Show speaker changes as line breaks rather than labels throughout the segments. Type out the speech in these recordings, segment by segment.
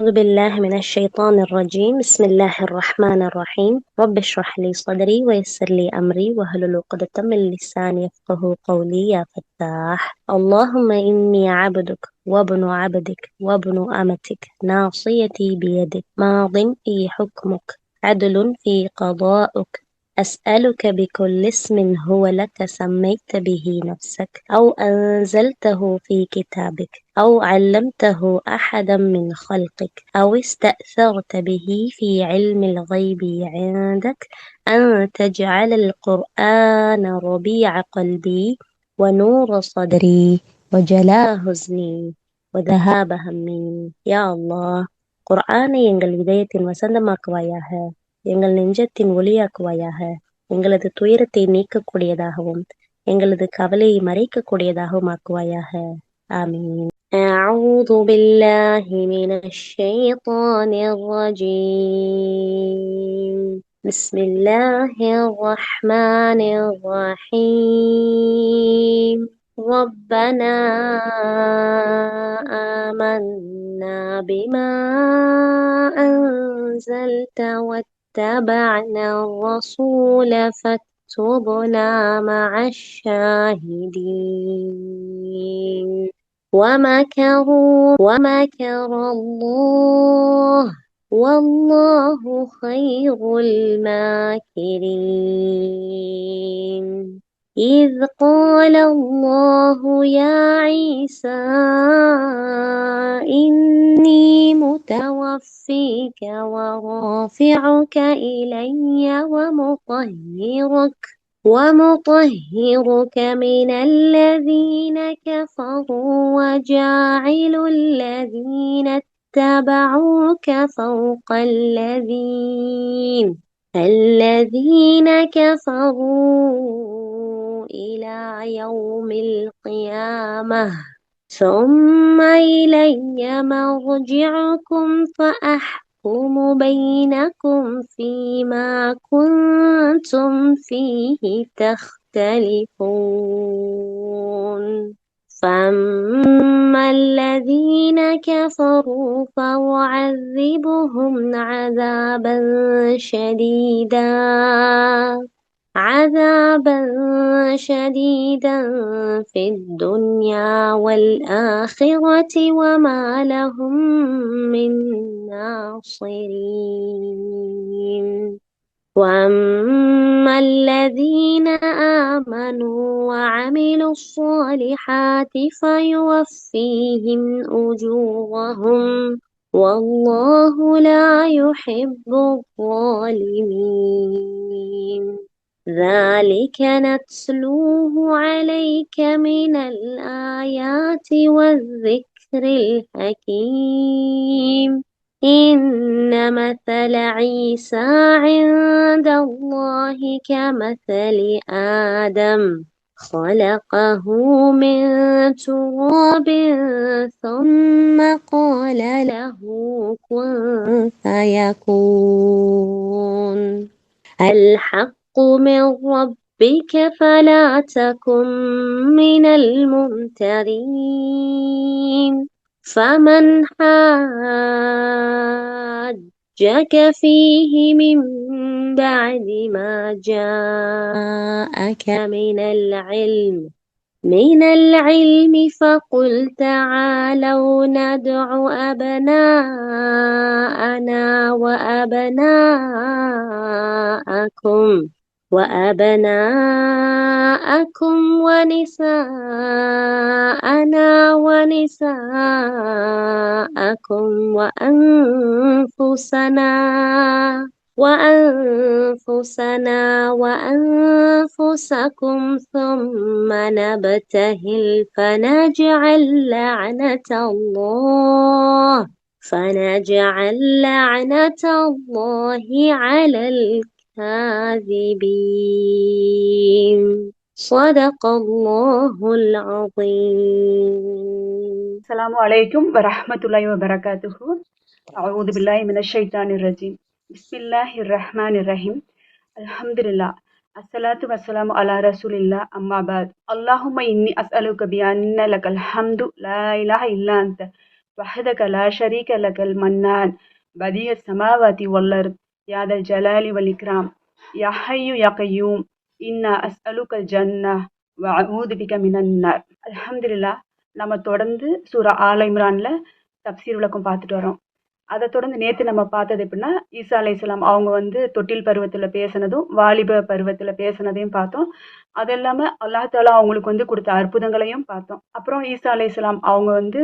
أعوذ بالله من الشيطان الرجيم. بسم الله الرحمن الرحيم. رب اشرح لي صدري ويسر لي أمري واحلل عقدة من لساني يفقهوا قولي يا فتاح. اللهم إني عبدك وابن عبدك وابن أمتك ناصيتي بيدك ماض في حكمك عدل في قضاؤك أسألك بكل اسم هو لك سميت به نفسك أو أنزلته في كتابك أو علمته أحدا من خلقك أو استأثرت به في علم الغيب عندك أن تجعل القرآن ربيع قلبي ونور صدري وجلاء حزني وذهاب همي. يا الله, குர்ஆனை எங்கள் இதயத்தின் வசந்தமாக்குவாயாக, எங்கள் நெஞ்சத்தின் ஒளியாக்குவாயாக, எங்களது துயரத்தை நீக்கக்கூடியதாகவும் எங்களது கவலையை மறைக்கக்கூடியதாகவும் ஆக்குவாயாக. ஆமீன். أعوذ بالله من الشيطان الرجيم. بسم الله الرحمن الرحيم. ربنا آمنا بما أنزلت واتبعنا الرسول فاكتبنا مع الشاهدين. ومكر الله والله خير الماكرين. إذ قال الله يا عيسى إني متوفيك ورافعك إلي ومطهرك من الذين كفروا وجاعل الذين اتبعوك فوق الذين كفروا إلى يوم القيامة ثم إلي مرجعكم فأحكم بينكم فيما كنتم فيه تختلفون. فأما الذين كفروا فأعذبهم عذابا شديدا في الدنيا والآخرة وما لهم من ناصرين. وأما الذين آمنوا وعملوا الصالحات فيوفيهم أجورهم والله لا يحب الظالمين. ذلك نتلوه عليك من الآيات والذكر الحكيم. إن مثل عيسى عند الله كمثل آدم خلقه من تراب ثم قال له كن فيكون. الحق من ربك فلا تكن من الممترين. فمن حاجك فيه من بعد ما جاءك من العلم فقل تعالوا ندع أبناءنا وأبناءكم ونساءنا ونساءكم وأنفسكم ثم نبتهل فنجعل لعنة الله على الكاذبين. صدق الله العظيم.
السلام عليكم ورحمة الله وبركاته. أعوذ بالله من الشيطان الرجيم. بسم الله الرحمن الرحيم. الحمد لله. الصلاة والسلام على رسول الله. أما بعد. اللهم إني أسألك بأن لك الحمد لا إله إلا أنت வஹதக லா ஷரீக லகல் மன்னான் பதிய சமாவாதி வல்லர்த் யாதல் ஜலாலி வல் இக்ராம் யா ஹய்யு யா கய்யூம் இன்னா அஸ்அலுகல் ஜன்னah வ அஊது பிக மினன் நார். அல்ஹம்துலில்லாஹ். நம்ம தொடர்ந்து சூரா ஆல் இம்ரான்ல தப்சீர் விளக்கம் பார்த்துட்டு வரோம். அதை தொடர்ந்து நேத்து நம்ம பார்த்தது எப்படின்னா, ஈசா அலைஹிஸ்ஸலாம் அவங்க வந்து தொட்டில் பருவத்துல பேசினதும் வாலிப பருவத்துல பேசினதையும் பார்த்தோம். அது இல்லாம அல்லாஹ் தாலா அவங்களுக்கு வந்து கொடுத்த அற்புதங்களையும் பார்த்தோம். அப்புறம் ஈசா அலைஹிஸ்ஸலாம் அவங்க வந்து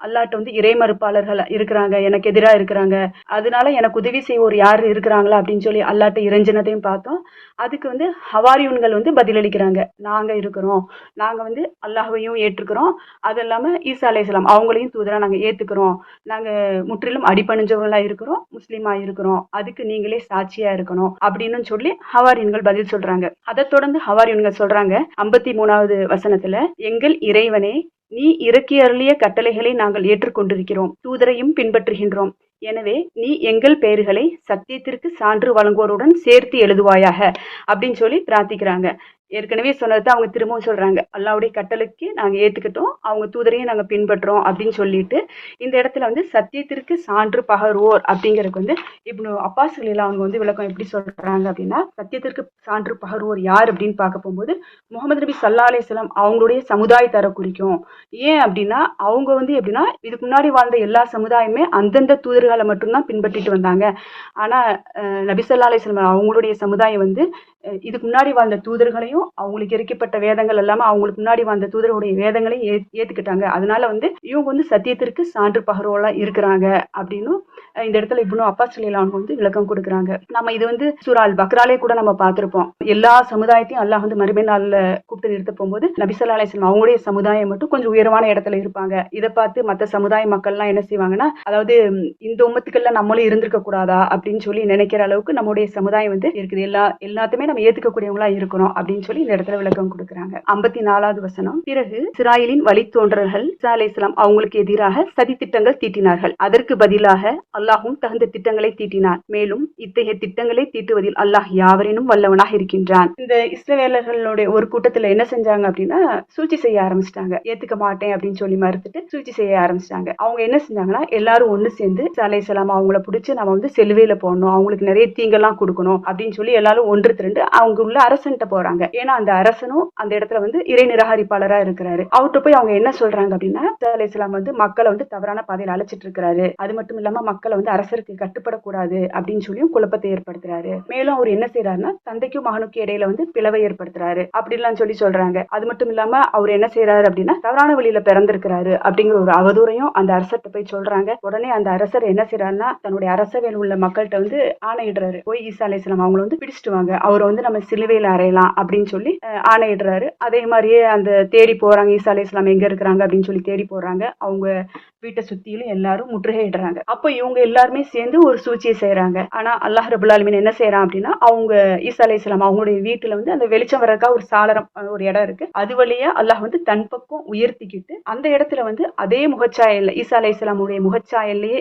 அல்லாஹ்ட்ட வந்து இறை மறுப்பாளர்கள் இருக்கிறாங்க, எனக்கு எதிராக இருக்கிறாங்க, அதனால எனக்கு உதவி செய்வோர் யாரு இருக்கிறாங்களா அப்படின்னு சொல்லி அல்லாஹ்ட்ட இறைஞ்சினதையும் பார்த்தோம். அதுக்கு வந்து ஹவாரியூன்கள் வந்து பதிலளிக்கிறாங்க, நாங்க இருக்கிறோம், நாங்க வந்து அல்லாஹ்வையும் ஏற்றுக்கிறோம், அது இல்லாம ஈசா அலைஹிஸ்ஸலாம் அவங்களையும் தூதரா நாங்க ஏத்துக்கிறோம், நாங்க முற்றிலும் அடிபணிஞ்சவங்களா இருக்கிறோம், முஸ்லீமா இருக்கிறோம், அதுக்கு நீங்களே சாட்சியா இருக்கணும் அப்படின்னு சொல்லி ஹவாரியூன்கள் பதில் சொல்றாங்க. அதை தொடர்ந்து ஹவாரியூன்கள் சொல்றாங்க 53வது வசனத்துல, எங்கள் இறைவனே, நீ இறக்கி அருளிய கட்டளைகளை நாங்கள் ஏற்றுக்கொண்டிருக்கிறோம், தூதரையும் பின்பற்றுகின்றோம். எனவே நீ எங்கள் பெயர்களை சத்தியத்திற்கு சான்று வழங்குவோருடன் சேர்த்து எழுதுவாயாக அப்படின்னு சொல்லி பிரார்த்திக்கிறாங்க. ஏற்கனவே சொன்னதை அவங்க திரும்பவும் சொல்றாங்க, அல்லாஹ்வுடைய கட்டளைக்கு நாங்க ஏத்துக்கிட்டோம், அவங்க தூதரையும் நாங்க பின்பற்றோம் அப்படின்னு சொல்லிட்டு இந்த இடத்துல வந்து சத்தியத்திற்கு சான்று பகர்வோர் அப்படிங்கிறதுக்கு வந்து இப்னு அப்பாஸ் ரலியல்லாஹு அவங்க வந்து விளக்கம் எப்படி சொல்றாங்க அப்படின்னா, சத்தியத்திற்கு சான்று பகர்வோர் யார் அப்படின்னு பார்க்க போகும்போது முகமது நபி ஸல்லல்லாஹு அலைஹி வஸல்லம் அவங்களுடைய சமுதாயத்தர குறிக்கும். ஏன் அப்படின்னா, அவங்க வந்து எப்படின்னா இதுக்கு முன்னாடி வாழ்ந்த எல்லா சமுதாயமே அந்தந்த தூதர்களை மட்டும்தான் பின்பற்றிட்டு வந்தாங்க. ஆனா நபி ஸல்லல்லாஹு அலைஹி வஸல்லம் அவங்களுடைய சமுதாயம் வந்து இதுக்கு முன்னாடி வாழ்ந்த தூதர்களையும் அவங்களுக்கு இறக்கப்பட்ட வேதங்கள் எல்லாமே அவங்களுக்கு முன்னாடி வாழ்ந்த தூதர்களுடைய வேதங்களையும் ஏத்துக்கிட்டாங்க. அதனால வந்து இவங்க வந்து சத்தியத்திற்கு சான்று பகர்வோலா இருக்கிறாங்க அப்படின்னு இந்த இடத்துல இப்னு அப்பாஸ் ரலியல்லாஹு அன்ஹு வந்து விளக்கம் கொடுக்குறாங்க. நம்ம இது வந்து சூரா அல் பக்ராலே கூட நம்ம பார்த்திருப்போம். எல்லா சமுதாயத்தையும் அல்லாஹ் வந்து மறுமை நாள்ல கூப்பிட்டு நிறுத்த போகும்போது நபி ஸல்லல்லாஹு அலைஹி வஸல்லம் அவங்களுடைய சமுதாயம் மட்டும் கொஞ்சம் உயரமான இடத்துல இருப்பாங்க. இதை பார்த்து மற்ற சமுதாய மக்கள்லாம் என்ன செய்வாங்கன்னா, அதாவது இந்த உம்மத்துக்கள்ல நம்மளும் இருந்திருக்க கூடாதா அப்படின்னு சொல்லி நினைக்கிற அளவுக்கு நம்முடைய சமுதாயம் வந்து இருக்குது, எல்லாத்தையுமே நம்ம ஏத்துக்கக்கூடியவங்களா இருக்கிறோம் அப்படின்னு சொல்லி இந்த இடத்துல விளக்கம் கொடுக்குறாங்க. 54வது வசனம், பிறகு இஸ்ராயேலின் வழித்தோன்றல்கள் ஈசா அலைஹிஸ்ஸலாம் அவங்களுக்கு எதிராக சதி திட்டங்கள் தீட்டினார்கள். அதற்கு பதிலாக அல்லாஹும் தகுந்த திட்டங்களை தீட்டினார். மேலும் இத்தகைய திட்டங்களை தீட்டுவதில் அல்லாஹ் யாவரேனும் வல்லவனாக இருக்கின்றான். இந்த இஸ்ரவேலர்களுடைய ஒரு கூட்டத்துல என்ன செஞ்சாங்க அப்படின்னா, சூழ்ச்சி செய்ய ஆரம்பிச்சிட்டாங்க. ஏத்துக்க மாட்டேன் அப்படின்னு சொல்லி மறுத்துட்டு சூழ்ச்சி செய்ய ஆரம்பிச்சிட்டாங்க. அவங்க என்ன செஞ்சாங்கன்னா, எல்லாரும் ஒண்ணு சேர்ந்து ஈசா அலைஹிஸ்ஸலாம் அவங்கள பிடிச்சு நம்ம வந்து சிலுவையில போடணும், அவங்களுக்கு நிறைய தீங்கெல்லாம் கொடுக்கணும் அப்படின்னு சொல்லி எல்லாரும் ஒன்று திரண்டு அவங்க உள்ள அரசன்ட்ட போறாங்க. ஏன்னா அந்த அரசனும் அந்த இடத்துல வந்து இறை நிராகரிப்பாளரா இருக்கிறாரு. அவர்கிட்ட போய் அவங்க என்ன சொல்றாங்க அப்படின்னா, ஈசா அலைஹிஸ்ஸலாம் வந்து மக்களை வந்து தவறான பாதையில அழைச்சிட்டு இருக்கிறாரு, அது மட்டும் இல்லாம மக்களை வந்து அரசருக்கு கட்டுப்படக்கூடாது அப்படின்னு சொல்லியும் குழப்பத்தை ஏற்படுத்துறாரு. மேலும் அவர் என்ன செய்யறாருன்னா, தந்தைக்கும் மகனுக்கும் இடையில வந்து பிளவை ஏற்படுத்துறாரு அப்படின்லாம் சொல்லி சொல்றாங்க. அது மட்டும் இல்லாம அவர் என்ன செய்யறாரு அப்படின்னா, தவறான வழியில பிறந்திருக்கிறாரு அப்படிங்கிற ஒரு அவதூறையும் அந்த அரசர்கிட்ட போய் சொல்றாங்க. உடனே அந்த அரசர் என்ன செய்யறாருன்னா, தன்னுடைய அரசவையில் உள்ள மக்கள்கிட்ட வந்து ஆணையிடுறாரு, போய் ஈசா அலைஹிஸ்ஸலாம் அவங்களை வந்து பிடிச்சிட்டு வாங்க, அவரை வந்து நம்ம சிலுவையில அறையலாம் அப்படின்னு சொல்லி ஆணையிடுறாரு. அதே மாதிரியே அந்த தேடி போறாங்க, ஈசா அலைஹிஸ்ஸலாம் எங்க இருக்கிறாங்க அப்படின்னு சொல்லி தேடி போறாங்க. அவங்க வீட்டை சுத்திலும் எல்லாரும் முற்றுகையிடுறாங்க. அப்ப இவங்க எல்லாருமே சேர்ந்து ஒரு சூழ்ச்சியை செய்யறாங்க. ஆனா அல்லாஹ் ரபுல் ஆலமீன் என்ன செய்யறான் அப்படின்னா, அவங்க ஈசா அலைஹிஸ்ஸலாம் அவங்களுடைய வீட்டுல வந்து அந்த வெளிச்சம் வரக்கா ஒரு சாளரம் ஒரு இடம் இருக்கு, அது வழியா அல்லாஹ் வந்து தன் பக்கம் உயர்த்திக்கிட்டு அந்த இடத்துல வந்து அதே முகச்சாயல்ல ஈசா அலைஹிஸ்ஸலாமுடைய முகச்சாயல்லையே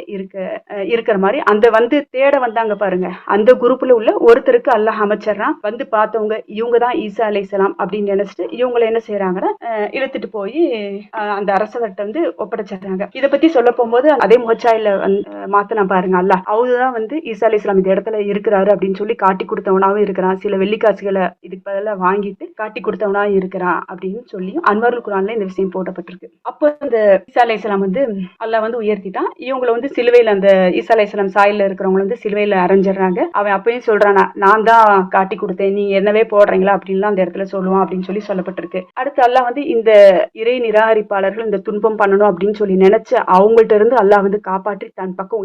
இருக்கிற மாதிரி அந்த வந்து தேட வந்தாங்க பாருங்க, அந்த குரூப்ல உள்ள ஒருத்தருக்கு அல்லாஹ் அமைச்சர்றான். வந்து பார்த்தவங்க இவங்க தான் ஈசா அலைஹிஸ்ஸலாம் அப்படின்னு நினைச்சிட்டு இவங்களை என்ன செய்யறாங்கன்னா, இழுத்துட்டு போய் அந்த அரசர்கிட்ட வந்து ஒப்படைச்சிடுறாங்க. இதை பத்தி சொல்ல போகும்போது அதே முகச்சாயில மாத்தினா பாருங்க, அல்லாஹ் அவருதான் வந்து ஈசா அலைஹிஸ்ஸலாம் இந்த இடத்துல இருக்கிறாரு அப்படின்னு சொல்லி காட்டி கொடுத்தவனாவும் இருக்கிறான், சில வெள்ளிக்காசுகளை இதுக்கு பதிலா வாங்கிட்டு காட்டி கொடுத்தவனாவும் இருக்கிறான் அப்படின்னு சொல்லி அன்வருல் குர்ஆன்ல இந்த விஷயம் போடப்பட்டிருக்கு. அப்போ இந்த ஈசா அலைஹிஸ்ஸலாம் வந்து அல்லாஹ் வந்து உயர்த்திட்டான். இவங்களை வந்து சிலுவையில அந்த ஈசா அலைஹிஸ்ஸலாம் சாயில இருக்கிறவங்க வந்து சிலுவையில அரைஞ்சிடறாங்க. அவன் அப்பயும் சொல்றானா, நான் தான் காட்டி கொடுத்தேன், நீ என்னவே போடுறீங்களா அப்படின்லாம் அந்த இடத்துல சொல்லுவான் அப்படின்னு சொல்லி சொல்லப்பட்டிருக்கு. அடுத்து அல்லாஹ் வந்து இந்த இறை நிராகரிப்பாளர்கள் இந்த துன்பம் பண்ணணும் அப்படின்னு சொல்லி நினைச்ச அவங்கள்ட்ட இருந்து அல்லாஹ் வந்து காப்பாற்றி தன் பக்கம்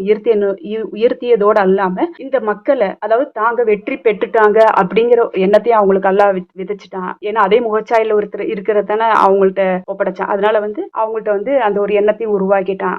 உயர்த்தியதோடு அல்லாம இந்த மக்களை, அதாவது தாங்க வெற்றி பெற்றுட்டாங்க அப்படிங்கிற எண்ணத்தையும் அவங்களுக்கு அல்லாஹ் விதைச்சிட்டான். ஏன்னா அதே முகச்சாயில ஒருத்தர் இருக்கிறதான அவங்கள்ட்ட ஒப்படைச்சான். அதனால வந்து அவங்கள்ட்ட வந்து அந்த ஒரு எண்ணத்தையும் உருவாக்கிட்டான்.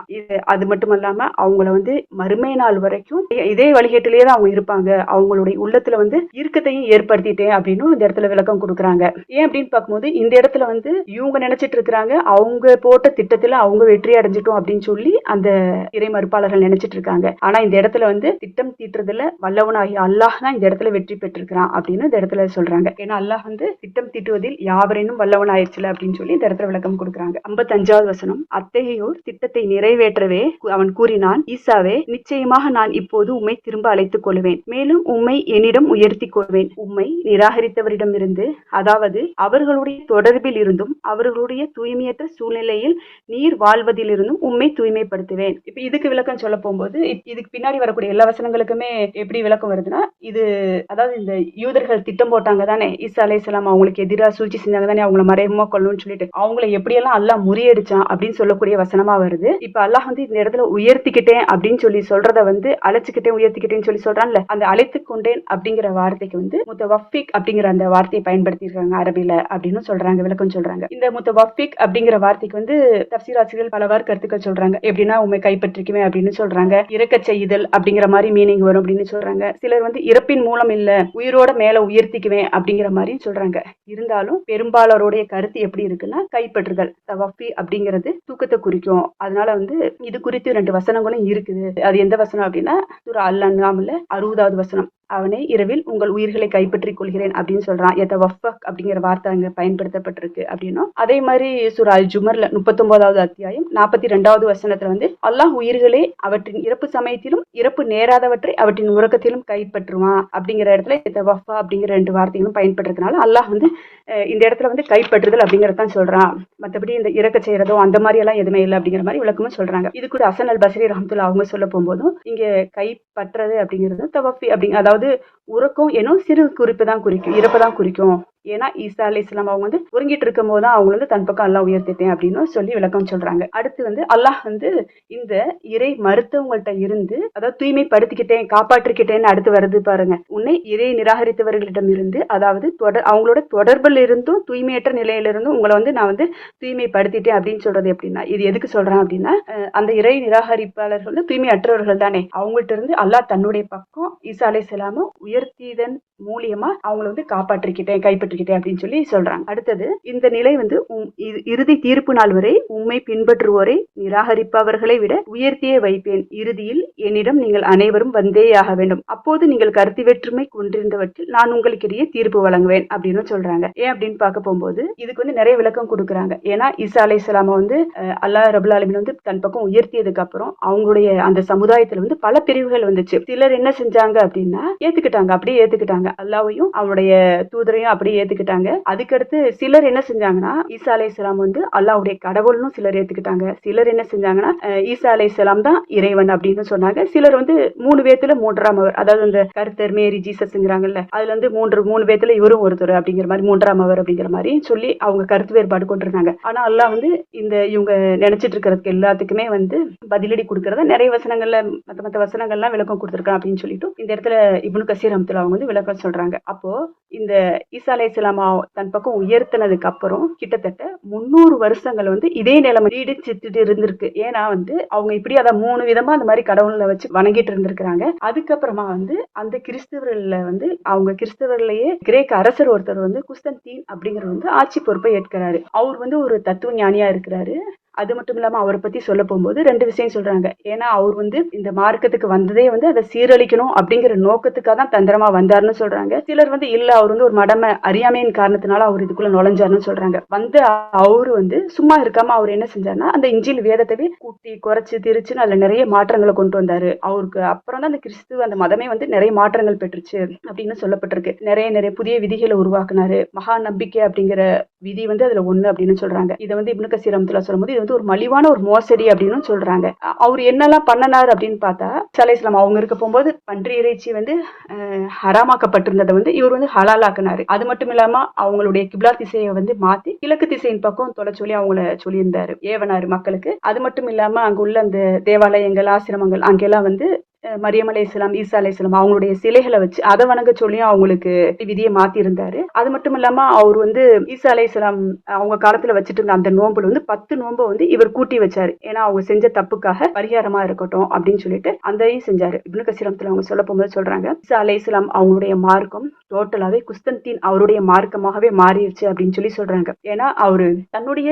அது மட்டும் இல்லாம அவங்கள வந்து மறுமை நாள் வரைக்கும் இதே வழிகேட்டிலேயே தான் அவங்க இருப்பாங்க, அவங்களுடைய உள்ளத்துல வந்து இருக்கத்தையும் ஏற்படுத்திட்டேன் அப்படின்னு இந்த இடத்துல விளக்கம் கொடுக்குறாங்க. ஏன் அப்படின்னு பார்க்கும்போது இந்த இடத்துல வந்து இவங்க நினைச்சிட்டு இருக்கிறாங்க அவங்க போட்ட திட்டத்துல அவங்க வெற்றி அடைஞ்சிட்டோம் அப்படின்னு சொல்லி அந்த இறை மறுப்பாளர்கள் நினைச்சிட்டு இருக்காங்க. ஆனா இந்த இடத்துல வந்து திட்டம் தீட்டுறதுல வல்லவனாகி அல்லாஹ் தான் இந்த இடத்துல வெற்றி பெற்றிருக்கிறான் அப்படின்னு இந்த இடத்துல சொல்றாங்க. ஏன்னா அல்லாஹ் வந்து திட்டம் தீட்டுவதில் யாவரேனும் வல்லவன் ஆயிடுச்சுல அப்படின்னு சொல்லி இந்த இடத்துல விளக்கம் கொடுக்குறாங்க. 55வது வசனம், அத்தகையோர் திட்டத்தை நிறைவேற்றவே அவன் கூறினான், ஈசாவே, நிச்சயமாக நான் இப்போது உம்மை திரும்ப அழைத்துக் கொள்வேன், மேலும் உம்மை என்னிடம் உயர்த்தி கொள்வேன். உம்மை நிராகரித்தவரிடமிருந்து, அதாவது அவர்களுடைய தொடர்பில் இருந்தும் அவர்களுடைய தூய்மையற்ற சூழ்நிலையில் நீர் வாழ்வதிலிருந்தும் உம்மை தூய்மைப்படுத்துவேன். இப்ப இதுக்கு விளக்கம் சொல்ல போகும்போது இதுக்கு பின்னாடி வரக்கூடிய எல்லா வசனங்களுக்குமே எப்படி விளக்கம் வருதுன்னா, இது அதாவது இந்த யூதர்கள் திட்டம் போட்டாங்க தானே, ஈசா அலைஹிஸ்ஸலாம் அவங்களுக்கு எதிராக சூழ்ச்சி செஞ்சாங்க தானே, அவங்கள மறைமுகமா கொல்லணும்னு சொல்லிட்டு அவங்களை எப்படியெல்லாம் அல்லாஹ் முறியடிச்சான் அப்படின்னு சொல்லக்கூடிய வசனமா வருது. இப்ப அல்லாஹ் வந்து இந்த இடத்துல உயர்த்திக்கிட்டேன் அப்படின்னு சொல்லி சொல்றத வந்து அழைச்சுக்கிட்டேன் உயர்த்திக்கிட்டேன்னு சொல்லி சொல்றான்ல, அந்த அழைத்து கொண்டேன் அப்படிங்கிற வார்த்தைக்கு வந்து முத்தவஃபிக் அப்படிங்கிற அந்த வார்த்தையை பயன்படுத்தி இருக்காங்க அரபில அப்படின்னு சொல்றாங்க, விளக்கம் சொல்றாங்க. இந்த முத்தவஃபிக் அப்படிங்கிற வார்த்தைக்கு வந்து தஃசீர் ஆசிரியர்கள் பலவாறு கருத்துக்கள் சொல்றாங்க. எப்படின்னா உண்மை கைப்பற்றிக்குமே அப்படின்னு சொல்றாங்க, இறக்க செய்தல் அப்படிங்கிற மாதிரி மீனிங் வரும் அப்படின்னு சொல்றாங்க. சிலர் வந்து இறப்பின் மூலம் இல்ல உயிரோட மேல உயர்த்திக்குவேன் அப்படிங்கிற மாதிரி சொல்றாங்க. இருந்தாலும் பெரும்பாலோருடைய கருத்து எப்படி இருக்குன்னா, கைப்பற்றுதல் தவஃபி அப்படிங்கிறது தூக்கத்தை குறிக்கும். அதனால வந்து இது குறித்து 2 வசனங்களும் இருக்குது. அது எந்த வசனம் அப்படின்னா சூரா அல் அன்ஆம்ல 60வது வசனம், அவனை இரவில் உங்கள் உயிர்களை கைப்பற்றிக் கொள்கிறேன் அப்படின்னு சொல்றான். எத்தவஃபக் அப்படிங்கிற வார்த்தை அங்க பயன்படுத்தப்பட்டிருக்கு அப்படின்னும், அதே மாதிரி சூரா அல் ஜுமர்ல 39வது அத்தியாயம் 42வது வசனத்துல வந்து அல்லாஹ் உயிர்களை அவற்றின் இறப்பு சமயத்திலும் இறப்பு நேராதவற்றை அவற்றின் உறக்கத்திலும் கைப்பற்றுவான் அப்படிங்கிற இடத்துல எத்தவஃபா அப்படிங்கிற 2 வார்த்தைகளும் பயன்படுறதுனால அல்லாஹ் வந்து இந்த இடத்துல வந்து கைப்பற்றுதல் அப்படிங்கறதான் சொல்றான். மற்றபடி இந்த இறக்க செய்யறதோ அந்த மாதிரி எல்லாம் எதுவுமே இல்லை அப்படிங்கிற மாதிரி விளக்கமும் சொல்றாங்க. இது கூட ஹசன் அல் பஸ்ரி ரஹ்மத்துல்லாஹி அவங்க சொல்ல போகும்போதும் இங்க கைப்பற்றது அப்படிங்கிறது தவஃபி அப்படிங்க, அதாவது உறக்கம் எனும் சிறு குறிப்பு தான் குறிக்கும், இறப்பு தான் குறிக்கும். ஏன்னா ஈசா அலைஹிஸ்ஸலாம் அவங்க வந்து உறங்கிட்டு இருக்கும் போது தான் அவங்க வந்து தன் பக்கம் அல்லாஹ் உயர்த்திட்டேன் அப்படின்னு சொல்லி விளக்கம் சொல்றாங்க. அடுத்து வந்து அல்லாஹ் வந்து இந்த இறை மருத்துவங்கள்ட்ட இருந்து, அதாவது தூய்மைப்படுத்திக்கிட்டேன் காப்பாற்றிக்கிட்டேன்னு அடுத்து வருது பாருங்க, உன்னை இறை நிராகரித்தவர்களிடம் இருந்து, அதாவது அவங்களோட தொடர்பில் இருந்தும் தூய்மையற்ற நிலையிலிருந்தும் உங்களை வந்து நான் வந்து தூய்மைப்படுத்திட்டேன் அப்படின்னு சொல்றது எப்படின்னா, இது எதுக்கு சொல்றேன் அப்படின்னா, அந்த இறை நிராகரிப்பாளர்கள் வந்து தூய்மையற்றவர்கள் தானே, அவங்கள்ட்ட இருந்து அல்லாஹ் தன்னுடைய பக்கம் ஈசா அலைஹிஸ்ஸலாம உயர்த்தியதன் மூலியமா அவங்களை வந்து காப்பாற்றிக்கிட்டேன் கைப்பற்றிக்கிட்டேன் அப்படின்னு சொல்லி சொல்றாங்க. அடுத்தது, இந்த நிலை வந்து இறுதி தீர்ப்பு நாள் வரை உம்மை பின்பற்றுவோரை நிராகரிப்பவர்களை விட உயர்த்தியே வைப்பேன். இறுதியில் என்னிடம் நீங்கள் அனைவரும் வந்தேயாக வேண்டும், அப்போது நீங்கள் கருத்து வேற்றுமை கொண்டிருந்தவற்றில் நான் உங்களுக்கு இடையே தீர்ப்பு வழங்குவேன் அப்படின்னு சொல்றாங்க. ஏன் அப்படின்னு பார்க்க போகும்போது இதுக்கு வந்து நிறைய விளக்கம் கொடுக்குறாங்க. ஏன்னா ஈசா அலைஹிஸ்ஸலாம் வந்து அல்லாஹ் ரபுல் ஆலமீன் வந்து தன் பக்கம் உயர்த்தியதுக்கு அப்புறம் அவங்களுடைய அந்த சமுதாயத்துல வந்து பல பிரிவுகள் வந்துச்சு. சிலர் என்ன செஞ்சாங்க அப்படின்னா ஏத்துக்கிட்டாங்க, அப்படியே ஏத்துக்கிட்டாங்க, அல்லாஹ்வையும் அவருடைய தூதரையும் அப்படியே ஏத்துக்கிட்டாங்க. அதுக்கடுத்து சிலர் என்ன செஞ்சாங்கன்னா ஈசா அலைஹிஸ்ஸலாம் வந்து அல்லாஹ்வுடைய கடவுள்னு சிலர் ஏத்துக்கிட்டாங்க. சிலர் என்ன செஞ்சாங்கன்னா ஈசா அலைஹிஸ்ஸலாம் தான் இறைவன் அப்படின்னு சொன்னாங்க. சிலர் வந்து 3 பேத்துல 3ஆம் அவர், அதாவது அந்த கர்த்தர் மேரி ஜீசஸ்ங்கிறாங்கல்ல, அதுல வந்து 3 பேத்துல இவரும் ஒருத்தர் அப்படிங்கிற மாதிரி 3ஆம் அவர் அப்படிங்கிற மாதிரி சொல்லி அவங்க கருத்து வேறுபாடு கொண்டிருந்தாங்க. ஆனா அல்லாஹ் வந்து இந்த இவங்க நினைச்சிட்டு இருக்கிறதுக்கு எல்லாத்துக்குமே வந்து பதிலடி கொடுக்கறத நிறைய வசனங்கள்ல மத்த வசனங்கள்லாம் விளக்கம் கொடுத்திருக்கான் அப்படின்னு சொல்லிட்டு இந்த இடத்துல இப்னு கசீர் ரஹ்மத்துல்லாஹி அவங்க வந்து விளக்கம் சொல்றாங்க. அப்போ இந்த ஈசா அலைஹிஸ்ஸலாம் தன் பக்கம் உயர்த்தினதுக்கு அப்புறம் கிட்டத்தட்ட 300 வருஷங்கள் வந்து இதே நிலைமை நீடிச்சிட்டு இருந்திருக்கு. ஏன்னா வந்து அவங்க இப்படி அதை 3 விதமா அந்த மாதிரி கடவுளை வச்சு வணங்கிட்டு இருந்திருக்கிறாங்க. அதுக்கப்புறமா வந்து அந்த கிறிஸ்தவர்கள்ல வந்து அவங்க கிறிஸ்தவர்களையே கிரேக்க அரசர் ஒருத்தர் வந்து குஸ்தன்தீன் அப்படிங்கிறது வந்து ஆட்சி பொறுப்பை ஏற்கிறாரு. அவர் வந்து ஒரு தத்துவ ஞானியா இருக்கிறாரு. அது மட்டும் இல்லாம அவரை பத்தி சொல்ல போகும்போது 2 விஷயம் சொல்றாங்க. ஏன்னா அவர் வந்து இந்த மார்க்கத்துக்கு வந்ததே வந்து அதை சீரழிக்கணும் அப்படிங்கிற நோக்கத்துக்காக தான் தந்திரமா வந்தாருன்னு சொல்றாங்க. சிலர் வந்து இல்ல அவர் வந்து ஒரு மடமை அறியாமையின் காரணத்தினால அவர் இதுக்குள்ள நுழைஞ்சாருன்னு சொல்றாங்க. வந்து அவரு வந்து சும்மா இருக்காம அவர் என்ன செஞ்சாருன்னா அந்த இஞ்சில் வேதத்தை கூட்டி குறைச்சு திரிச்சுன்னு அதுல நிறைய மாற்றங்களை கொண்டு வந்தாரு. அவருக்கு அப்புறம் தான் அந்த கிறிஸ்துவ அந்த மதமே வந்து நிறைய மாற்றங்கள் பெற்றுச்சு அப்படின்னு சொல்லப்பட்டிருக்கு. நிறைய புதிய விதிகளை உருவாக்குனாரு. மகா நம்பிக்கை அப்படிங்கிற விதி வந்து அதுல 1 அப்படின்னு சொல்றாங்க. இதை வந்து இப்னு கசீர் ரஹ்மத்துல்லாஹி சொல்லும்போது இது வந்து ஒரு மலிவான ஒரு மோசடி அப்படின்னு சொல்றாங்க. அவர் என்னெல்லாம் பண்ணனார் அப்படின்னு பார்த்தா, ஈசா அலைஹிஸ்ஸலாம் அவங்க இருக்க போகும்போது பன்றி இறைச்சி வந்து ஹராமாக்கப்பட்டிருந்ததை வந்து இவர் வந்து ஹலாலாக்குனாரு. அது மட்டும் இல்லாம அவங்களுடைய கிப்லா திசையை வந்து மாத்தி கிழக்கு திசையின் பக்கம் தொலை சொல்லி அவங்கள சொல்லியிருந்தாரு, ஏவனாரு மக்களுக்கு. அது மட்டும் இல்லாம அங்க உள்ள அந்த தேவாலயங்கள் ஆசிரமங்கள் அங்கெல்லாம் வந்து மரியம் அலைஹிஸ்ஸலாம், ஈசா அலைஹிஸ்ஸலாம் அவங்களுடைய சிலைகளை வச்சு அதை வணங்க சொல்லியும் அவங்களுக்கு விதியை மாத்தி இருந்தாரு. அது மட்டும் இல்லாம அவர் வந்து ஈசா அலைஹிஸ்ஸலாம் அவங்க காலத்துல வச்சுட்டு இருந்த அந்த நோன்புல வந்து 10 நோன்பை வந்து இவர் கூட்டி வச்சாரு. ஏன்னா அவங்க செஞ்ச தப்புக்காக பரிகாரமா இருக்கட்டும் அப்படின்னு சொல்லிட்டு அதையும் செஞ்சாரு. இப்னு கஸீர் அவங்க சொல்ல போகும்போது சொல்றாங்க, ஈசா அலைஹிஸ்ஸலாம் அவங்களுடைய மார்க்கம் டோட்டலாவே குஸ்தன்தீன் அவருடைய மார்க்கமாகவே மாறிடுச்சு அப்படின்னு சொல்லி சொல்றாங்க. ஏன்னா அவரு தன்னுடைய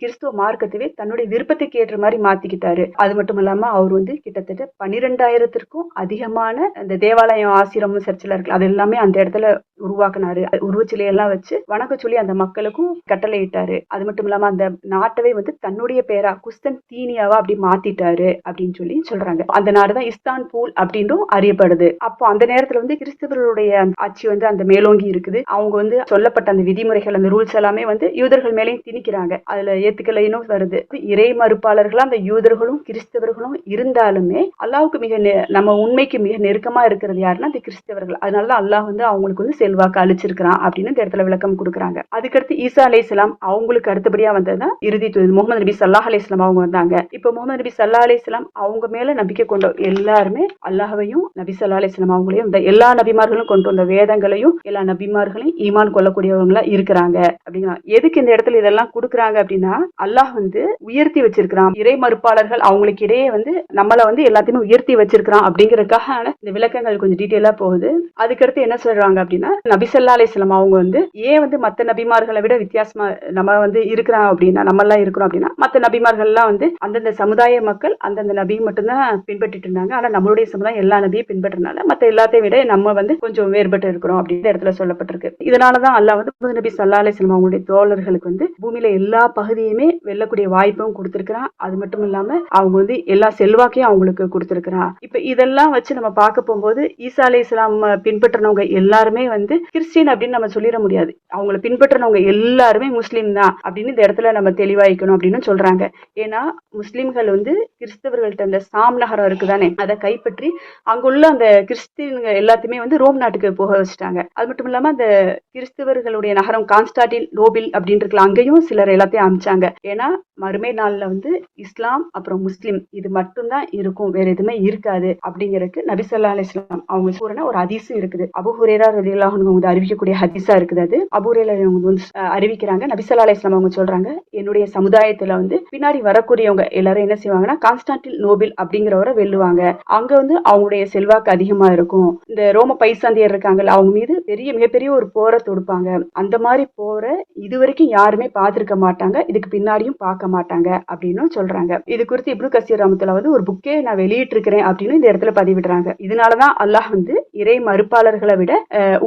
கிறிஸ்துவ மார்க்கத்தவே தன்னுடைய விருப்பத்துக்கு ஏற்ற மாதிரி மாத்திக்கிட்டாரு. அது மட்டும் இல்லாம அவர் வந்து கிட்டத்தட்ட 12,000த்திற்கும் அதிகமான அந்த தேவாலயம், ஆசிரமம், சர்ச்சில் இருக்கு அது எல்லாமே அந்த இடத்துல உருவாக்குனாரு. உருவச்சிலையெல்லாம் வச்சு வணக்க சொல்லி அந்த மக்களுக்கும் கட்டளை இட்டாரு. அது மட்டும் இல்லாம அந்த நாட்டவே வந்து தன்னுடைய பேரா குஸ்தன்தீனியாவா அப்படி மாத்திட்டாரு அப்படின்னு சொல்லி சொல்றாங்க. அந்த நாடுதான் இஸ்தான்புல் அப்படின்னும் அறியப்படுது. அப்போ அந்த நேரத்துல வந்து கிறிஸ்தவர்களுடைய ஆட்சி வந்து அந்த மேலோங்கி இருக்குது. அவங்க வந்து சொல்லப்பட்ட அந்த விதிமுறைகள், அந்த ரூல்ஸ் எல்லாமே வந்து யூதர்கள் மேலேயும் திணிக்கிறாங்க. அதுல ஏத்துக்கலைன்னு வருது. இறை மறுப்பாளர்களா அந்த யூதர்களும் கிறிஸ்தவர்களும் இருந்தாலுமே அல்லாஹ்வுக்கு நம்ம உண்மைக்கு மிக நெருக்கமா இருக்கிறது யாருன்னா அந்த கிறிஸ்தவர்கள். அதனாலதான் அல்லாஹ் வந்து அவங்களுக்கு வந்து செல்வாக்கு அளிச்சிருக்கிறான் அப்படின்னு இந்த இடத்துல விளக்கம் கொடுக்குறாங்க. அதுக்கடுத்து ஈசா அலைஹிஸ்ஸலாம் அவங்களுக்கு அடுத்தபடியா வந்ததுதான் இறுதி தூதர் முகமது நபி ஸல்லல்லாஹு அலைஹி வஸல்லம் அவங்க வந்தாங்க. இப்ப முகமது நபி ஸல்லல்லாஹு அலைஹி வஸல்லம் அவங்க மேல நம்பிக்கை கொண்ட எல்லாருமே அல்லாஹ்வையும் நபி ஸல்லல்லாஹு அலைஹி வஸல்லம் அவங்களையும் இந்த எல்லா நபிமார்களும் கொண்டு வந்த வேதங்களையும் எல்லா நபிமார்களையும் ஈமான் கொள்ளக்கூடியவங்களா இருக்கிறாங்க அப்படின்னா எதுக்கு இந்த இடத்துல இதெல்லாம் கொடுக்குறாங்க அப்படின்னா அல்லாஹ் வந்து உயர்த்தி வச்சிருக்கிறான். இறை மறுப்பாளர்கள் அவங்களுக்கு இடையே வந்து நம்மள வந்து எல்லாத்தையுமே உயர்த்தி வச்சிருக்கிறான் அப்படிங்கறதுக்காக இந்த விளக்கங்கள் கொஞ்சம் டீட்டெயிலா போகுது. அதுக்கடுத்து என்ன சொல்றாங்க அப்படின்னா நபி ஸல்லல்லாஹு அலைஹி வஸல்லம் அவங்க வந்து ஏன் வந்து மத்த நபிமார்களை விட வித்தியாசமா நம்ம வந்து இருக்கிறோம் அப்படின்னா நம்ம எல்லாம் இருக்கிறோம் அப்படின்னா மத்த நபிமார்கள் எல்லாம் வந்து அந்தந்த சமுதாய மக்கள் அந்தந்த நபியை மட்டும்தான் பின்பற்றிட்டு இருந்தாங்க. ஆனா நம்மளுடைய சமுதாயம் எல்லா நபியும் பின்பற்றினால மத்த எல்லாத்தையும் விட நம்ம வந்து கொஞ்சம் வேறுபட்டு இருக்கிறோம் அப்படின்ற இடத்துல சொல்லப்பட்டிருக்கு. இதனாலதான் அல்லாஹ் வந்து நபி ஸல்லல்லாஹு அலைஹி வஸல்லம் அவங்களுடைய தோழர்களுக்கு வந்து பூமியில எல்லா பகுதியுமே வெல்லக்கூடிய வாய்ப்பும் கொடுத்திருக்கிறான். அது மட்டும் இல்லாம அவங்க வந்து எல்லா செல்வாக்கையும் அவங்களுக்கு கொடுத்திருக்கிறான். இப்ப இதெல்லாம் வச்சு நம்ம பார்க்க போகும்போது ஈசா அலைஹிஸ்ஸலாம் பின்பற்றினவங்க எல்லாருமே வந்து கிறிஸ்டியன் அப்படின்னு நம்ம சொல்லிட முடியாது. அவங்களை பின்பற்றினவங்க எல்லாருமே முஸ்லீம் தான் அப்படின்னு இந்த இடத்துல நம்ம தெளிவாய்க்கணும் அப்படின்னு சொல்றாங்க. ஏன்னா முஸ்லிம்கள் வந்து கிறிஸ்தவர்கள்ட்ட அந்த சாம் நகரம் இருக்குதானே அதை கைப்பற்றி அங்குள்ள அந்த கிறிஸ்டியன்கள் எல்லாத்தையுமே வந்து ரோம் நாட்டுக்கு போக வச்சுட்டாங்க. அது மட்டும் இல்லாம அந்த கிறிஸ்தவர்களுடைய நகரம் கான்ஸ்டாண்டின் நோபில் அப்படின்னு இருக்கலாம், அங்கேயும் சிலர் எல்லாத்தையும் அமைச்சாங்க. ஏன்னா மறுமை நாள்ல வந்து இஸ்லாம் அப்புறம் முஸ்லிம் இது மட்டும்தான் இருக்கும், வேற எதுவுமே இருக்காது அப்படிங்கிறதுக்கு நபி ஸல்லல்லாஹு அலைஹி வஸல்லம் அவங்க சொல்ற ஒரு ஹதீஸ் இருக்குது. அபூ ஹுரைரா ரலியல்லாஹு அன்ஹு வந்து அறிவிக்கக்கூடிய ஹதீஸா இருக்குது. அது அபூ ஹுரைரா வந்து அறிவிக்கிறாங்க. நபி ஸல்லல்லாஹு அலைஹி வஸல்லம் அவங்க சொல்றாங்க, என்னுடைய சமுதாயத்துல வந்து பின்னாடி வரக்கூடியவங்க எல்லாரும் என்ன செய்வாங்கன்னா கான்ஸ்டாண்டின் நோபில் அப்படிங்கிறவரை வெல்லுவாங்க. அங்க வந்து அவங்களுடைய செல்வாக்கு அதிகமா இருக்கும். இந்த ரோம பைசாந்தியர் இருக்காங்கல்ல அவங்க மீது மிகப்பெரிய ஒரு போரை தொடுப்பாங்க. அந்த மாதிரி போரை இதுவரைக்கும் யாருமே பார்த்திருக்க மாட்டாங்க, இதுக்கு பின்னாடியும் பார்க்க மாட்டாங்க அப்படின்னு சொல்றாங்க. இது குறித்து இப்னு கஸீர் ரஹ்மத்துல்லாஹி வந்து ஒரு புக்கே நான் வெளியிட்டு இருக்கிறேன் அப்படின்னு இந்த இடத்துல பதிவிடுறாங்க. இதனாலதான் அல்லாஹ் வந்து இறை மறுப்பாளர்களை விட